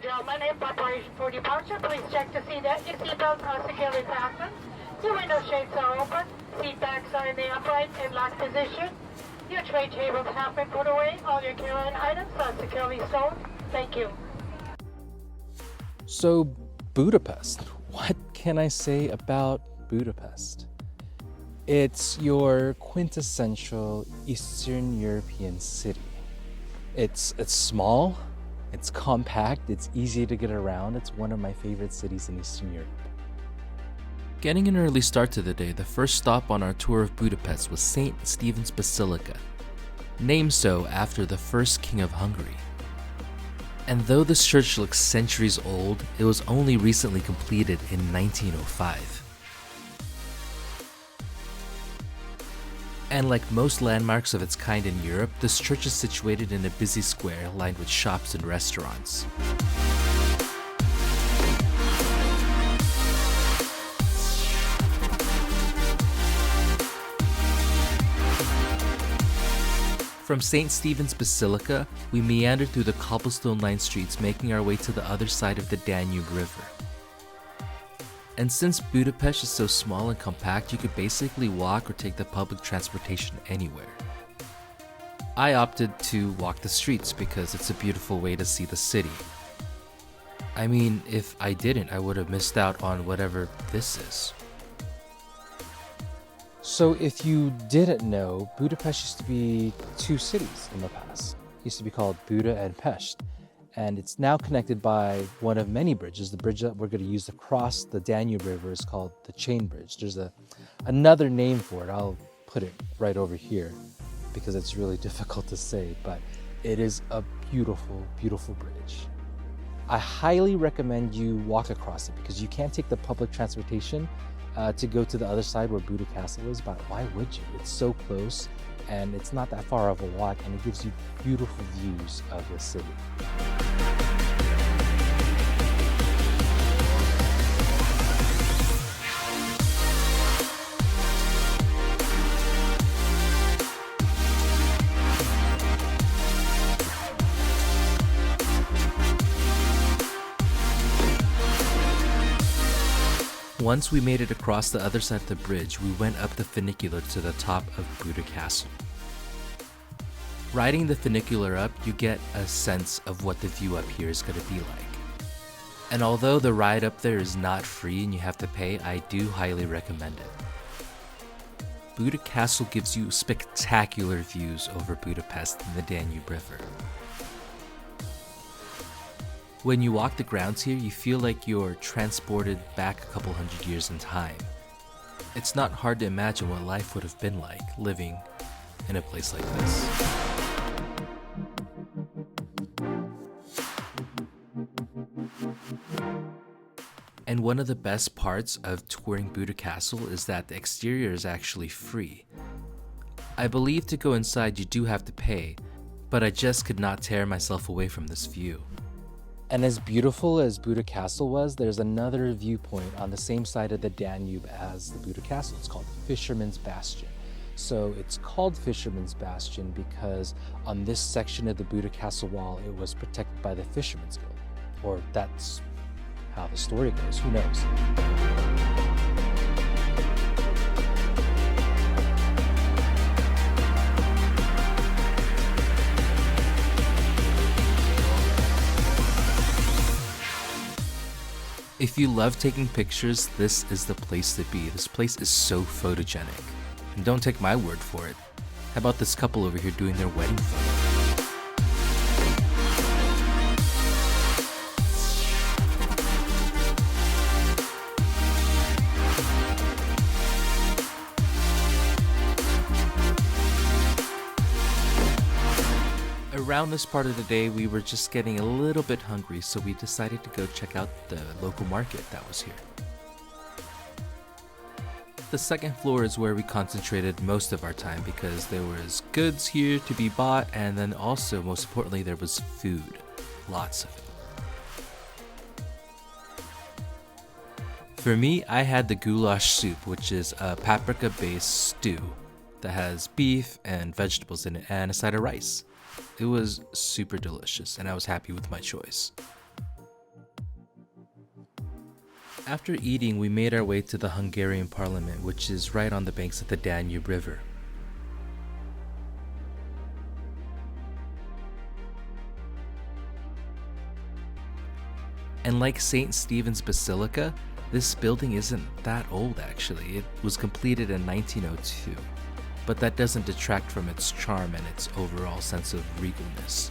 gentlemen, in preparation for departure, please check to see that your seatbelts are securely fastened, your window shades are open, seat backs are in the upright and locked position, your tray tables have been put away, all your carry-on items are securely stowed. Thank you. So, Budapest. What can I say about Budapest? It's your quintessential Eastern European city. It's small, it's compact, it's easy to get around. It's one of my favorite cities in Eastern Europe. Getting an early start to the day, the first stop on our tour of Budapest was St. Stephen's Basilica, named so after the first king of Hungary. And though this church looks centuries old, it was only recently completed in 1905. And like most landmarks of its kind in Europe, this church is situated in a busy square lined with shops and restaurants. From St. Stephen's Basilica, we meandered through the cobblestone-lined streets, making our way to the other side of the Danube River. And since Budapest is so small and compact, you could basically walk or take the public transportation anywhere. I opted to walk the streets because it's a beautiful way to see the city. I mean, if I didn't, I would have missed out on whatever this is. So if you didn't know, Budapest used to be two cities in the past. It used to be called Buda and Pest. And it's now connected by one of many bridges. The bridge that we're going to use across the Danube River is called the Chain Bridge. There's another name for it. I'll put it right over here because it's really difficult to say, but it is a beautiful, beautiful bridge. I highly recommend you walk across it because you can't take the public transportation to go to the other side where Buda Castle is, but why would you? It's so close and it's not that far of a walk, and it gives you beautiful views of the city. Once we made it across the other side of the bridge, we went up the funicular to the top of Buda Castle. Riding the funicular up, you get a sense of what the view up here is going to be like. And although the ride up there is not free and you have to pay, I do highly recommend it. Buda Castle gives you spectacular views over Budapest and the Danube River. When you walk the grounds here, you feel like you're transported back a couple hundred years in time. It's not hard to imagine what life would have been like living in a place like this. And one of the best parts of touring Buda Castle is that the exterior is actually free. I believe to go inside you do have to pay, but I just could not tear myself away from this view. And as beautiful as Buda Castle was, there's another viewpoint on the same side of the Danube as the Buda Castle. It's called Fisherman's Bastion. So it's called Fisherman's Bastion because on this section of the Buda Castle wall, it was protected by the Fisherman's Guild. Or that's how the story goes, who knows? If you love taking pictures, this is the place to be. This place is so photogenic. And don't take my word for it. How about this couple over here doing their wedding photo? Around this part of the day, we were just getting a little bit hungry, so we decided to go check out the local market that was here. The second floor is where we concentrated most of our time because there was goods here to be bought, and then also, most importantly, there was food. Lots of it. For me, I had the goulash soup, which is a paprika-based stew that has beef and vegetables in it and a side of rice. It was super delicious, and I was happy with my choice. After eating, we made our way to the Hungarian parliament, which is right on the banks of the Danube River. And like St. Stephen's Basilica, this building isn't that old actually. It was completed in 1902, but that doesn't detract from its charm and its overall sense of regalness.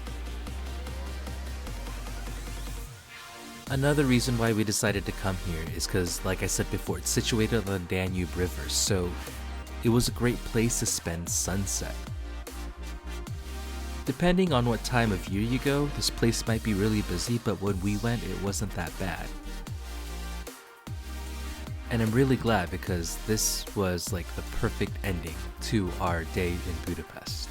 Another reason why we decided to come here is because, like I said before, it's situated on the Danube River, so it was a great place to spend sunset. Depending on what time of year you go, this place might be really busy, but when we went, it wasn't that bad. And I'm really glad because this was like the perfect ending to our day in Budapest.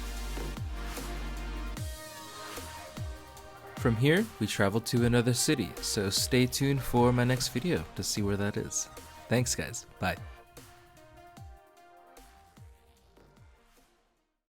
From here, we traveled to another city, so stay tuned for my next video to see where that is. Thanks guys, bye.